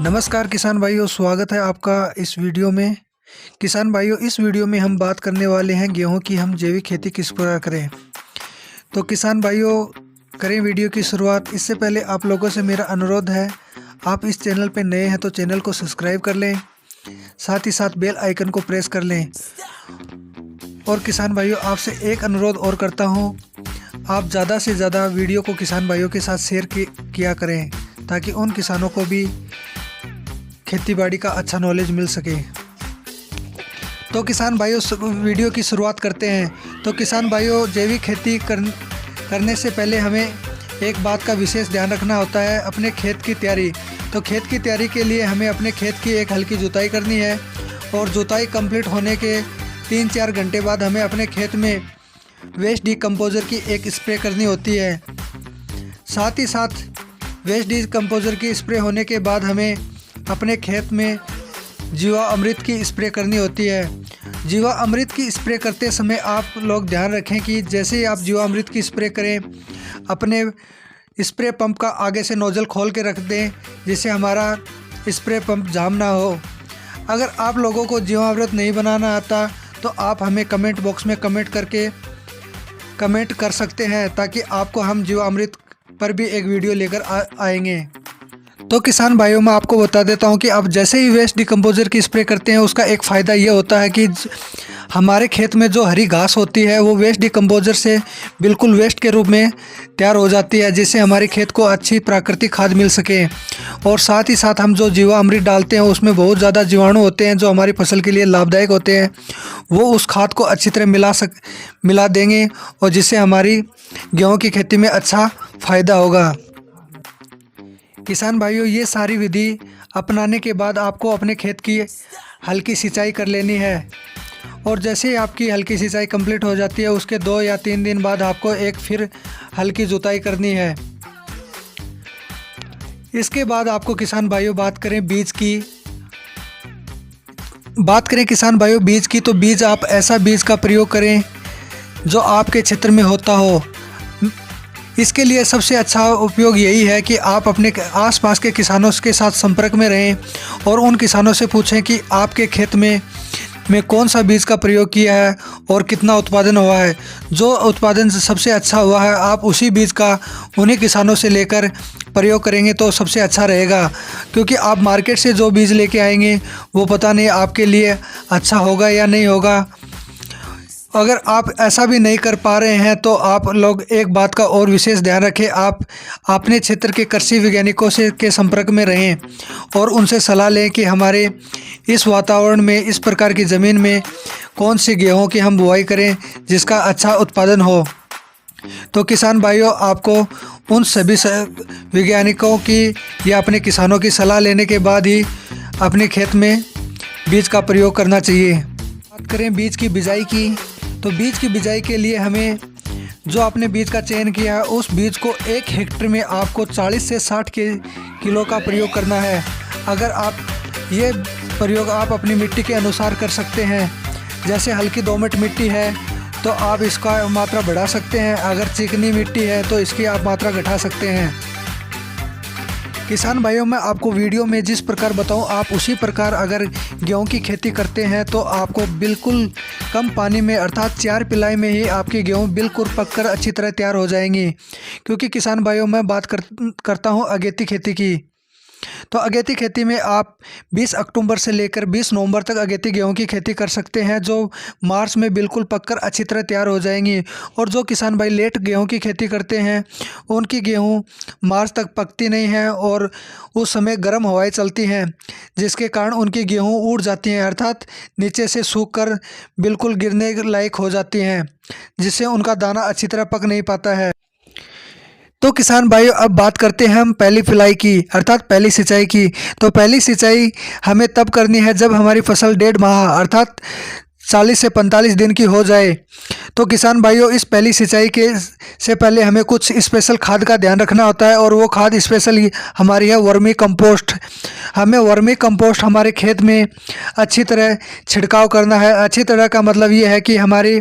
नमस्कार किसान भाइयों, स्वागत है आपका इस वीडियो में। किसान भाइयों, इस वीडियो में हम बात करने वाले हैं गेहूं की हम जैविक खेती किस प्रकार करें। तो किसान भाइयों, करें वीडियो की शुरुआत। इससे पहले आप लोगों से मेरा अनुरोध है, आप इस चैनल पर नए हैं तो चैनल को सब्सक्राइब कर लें, साथ ही साथ बेल आइकन को प्रेस कर लें। और किसान भाइयों, आपसे एक अनुरोध और करता हूँ, आप ज़्यादा से ज़्यादा वीडियो को किसान भाइयों के साथ शेयर किया करें, ताकि उन किसानों को भी खेतीबाड़ी का अच्छा नॉलेज मिल सके। तो किसान भाइयों, वीडियो की शुरुआत करते हैं। तो किसान भाइयों, जैविक खेती करने से पहले हमें एक बात का विशेष ध्यान रखना होता है, अपने खेत की तैयारी। तो खेत की तैयारी के लिए हमें अपने खेत की एक हल्की जुताई करनी है, और जुताई कंप्लीट होने के 3-4 घंटे बाद हमें अपने खेत में वेस्ट डिकम्पोज़र की एक स्प्रे करनी होती है। साथ ही साथ वेस्ट डिकम्पोज़र की स्प्रे होने के बाद हमें अपने खेत में जीवा अमृत की स्प्रे करनी होती है। जीवा अमृत की स्प्रे करते समय आप लोग ध्यान रखें कि जैसे ही आप जीवा अमृत की स्प्रे करें, अपने स्प्रे पंप का आगे से नोज़ल खोल के रख दें, जिससे हमारा स्प्रे पंप जाम ना हो। अगर आप लोगों को जीवा अमृत नहीं बनाना आता तो आप हमें कमेंट बॉक्स में कमेंट करके कमेंट कर सकते हैं, ताकि आपको हम जीवा अमृत पर भी एक वीडियो लेकर आएंगे। तो किसान भाइयों, मैं आपको बता देता हूं कि आप जैसे ही वेस्ट डिकम्पोज़र की स्प्रे करते हैं, उसका एक फ़ायदा ये होता है कि हमारे खेत में जो हरी घास होती है वो वेस्ट डिकम्पोज़र से बिल्कुल वेस्ट के रूप में तैयार हो जाती है, जिससे हमारे खेत को अच्छी प्राकृतिक खाद मिल सके। और साथ ही साथ हम जो जीवा अमृत डालते हैं उसमें बहुत ज़्यादा जीवाणु होते हैं जो हमारी फसल के लिए लाभदायक होते हैं, वो उस खाद को अच्छी तरह मिला देंगे, और जिससे हमारी गेहूँ की खेती में अच्छा फ़ायदा होगा। किसान भाइयों, ये सारी विधि अपनाने के बाद आपको अपने खेत की हल्की सिंचाई कर लेनी है, और जैसे ही आपकी हल्की सिंचाई कंप्लीट हो जाती है, उसके 2 या 3 दिन बाद आपको एक फिर हल्की जुताई करनी है। इसके बाद आपको किसान भाइयों बात करें किसान भाइयों बीज की, तो बीज आप ऐसा बीज का प्रयोग करें जो आपके क्षेत्र में होता हो। इसके लिए सबसे अच्छा उपयोग यही है कि आप अपने आसपास के किसानों के साथ संपर्क में रहें, और उन किसानों से पूछें कि आपके खेत में कौन सा बीज का प्रयोग किया है और कितना उत्पादन हुआ है। जो उत्पादन सबसे अच्छा हुआ है, आप उसी बीज का उन्हीं किसानों से लेकर प्रयोग करेंगे तो सबसे अच्छा रहेगा, क्योंकि आप मार्केट से जो बीज लेके आएंगे वो पता नहीं आपके लिए अच्छा होगा या नहीं होगा। अगर आप ऐसा भी नहीं कर पा रहे हैं तो आप लोग एक बात का और विशेष ध्यान रखें, आप अपने क्षेत्र के कृषि वैज्ञानिकों के संपर्क में रहें और उनसे सलाह लें कि हमारे इस वातावरण में, इस प्रकार की ज़मीन में कौन सी गेहूं की हम बुआई करें जिसका अच्छा उत्पादन हो। तो किसान भाइयों, आपको उन सभी वैज्ञानिकों की या अपने किसानों की सलाह लेने के बाद ही अपने खेत में बीज का प्रयोग करना चाहिए। बात करें बीज की बिजाई की, तो बीज की बिजाई के लिए हमें जो आपने बीज का चयन किया है, उस बीज को 1 हेक्टेयर में आपको 40 से 60 किलो का प्रयोग करना है। अगर आप ये प्रयोग आप अपनी मिट्टी के अनुसार कर सकते हैं, जैसे हल्की दोमट मिट्टी है तो आप इसका मात्रा बढ़ा सकते हैं, अगर चिकनी मिट्टी है तो इसकी आप मात्रा घटा सकते हैं। किसान भाइयों, मैं आपको वीडियो में जिस प्रकार बताऊं, आप उसी प्रकार अगर गेहूं की खेती करते हैं तो आपको बिल्कुल कम पानी में, अर्थात 4 पिलाई में ही आपकी गेहूं बिल्कुल पककर अच्छी तरह तैयार हो जाएंगी। क्योंकि किसान भाइयों, मैं बात करता हूं अगेती खेती की। तो अगेती खेती में आप 20 अक्टूबर से लेकर 20 नवंबर तक अगेती गेहूं की खेती कर सकते हैं, जो मार्च में बिल्कुल पककर अच्छी तरह तैयार हो जाएंगी। और जो किसान भाई लेट गेहूं की खेती करते हैं, उनकी गेहूं मार्च तक पकती नहीं है, और उस समय गर्म हवाएं चलती हैं, जिसके कारण उनकी गेहूं उड़ जाती हैं, अर्थात नीचे से सूख कर बिल्कुल गिरने लायक हो जाती हैं, जिससे उनका दाना अच्छी तरह पक नहीं पाता है। तो किसान भाइयों, अब बात करते हैं हम पहली पिलाई की, अर्थात पहली सिंचाई की। तो पहली सिंचाई हमें तब करनी है जब हमारी फसल 1.5 माह, अर्थात 40 से 45 दिन की हो जाए तो किसान भाइयों इस पहली सिंचाई के से पहले हमें कुछ स्पेशल खाद का ध्यान रखना होता है, और वो खाद स्पेशल हमारी है वर्मी कंपोस्ट। हमें वर्मी कंपोस्ट हमारे खेत में अच्छी तरह छिड़काव करना है। अच्छी तरह का मतलब ये है कि हमारी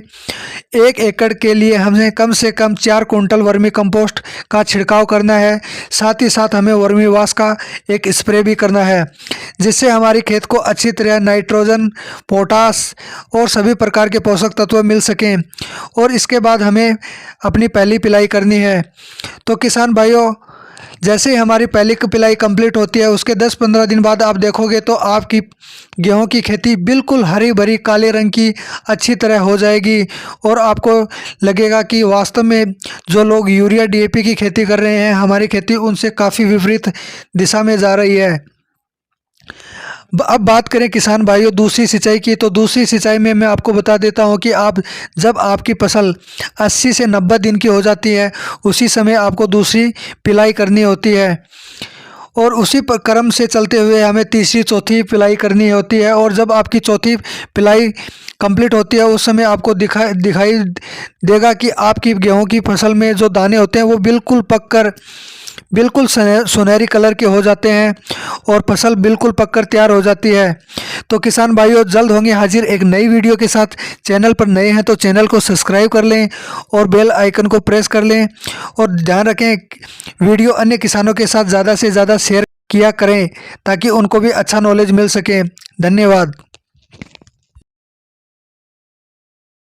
1 एकड़ के लिए हमें कम से कम 4 कुंटल वर्मी कंपोस्ट का छिड़काव करना है। साथ ही साथ हमें वर्मी वाश का एक स्प्रे भी करना है, जिससे हमारी खेत को अच्छी तरह नाइट्रोजन, पोटास और सभी प्रकार के पोषक तत्व मिल सकें। और इसके बाद हमें अपनी पहली पिलाई करनी है। तो किसान भाइयों, जैसे ही हमारी पहली की पिलाई कंप्लीट होती है, उसके 10-15 दिन बाद आप देखोगे तो आपकी गेहूं की खेती बिल्कुल हरी भरी काले रंग की अच्छी तरह हो जाएगी, और आपको लगेगा कि वास्तव में जो लोग यूरिया DAP की खेती कर रहे हैं, हमारी खेती उनसे काफ़ी विपरीत दिशा में जा रही है। अब बात करें किसान भाइयों दूसरी सिंचाई की, तो दूसरी सिंचाई में मैं आपको बता देता हूं कि जब आपकी फसल 80 से 90 दिन की हो जाती है, उसी समय आपको दूसरी पिलाई करनी होती है, और उसी पर क्रम से चलते हुए हमें तीसरी चौथी पिलाई करनी होती है। और जब आपकी चौथी पिलाई कंप्लीट होती है, उस समय आपको दिखाई देगा कि आपकी गेहूं की फसल में जो दाने होते हैं वो बिल्कुल पककर बिल्कुल सुनहरी कलर के हो जाते हैं, और फसल बिल्कुल पककर तैयार हो जाती है। तो किसान भाइयों, जल्द होंगे हाजिर एक नई वीडियो के साथ। चैनल पर नए हैं तो चैनल को सब्सक्राइब कर लें और बेल आइकन को प्रेस कर लें, और ध्यान रखें वीडियो अन्य किसानों के साथ ज़्यादा से ज़्यादा शेयर किया करें, ताकि उनको भी अच्छा नॉलेज मिल सके। धन्यवाद।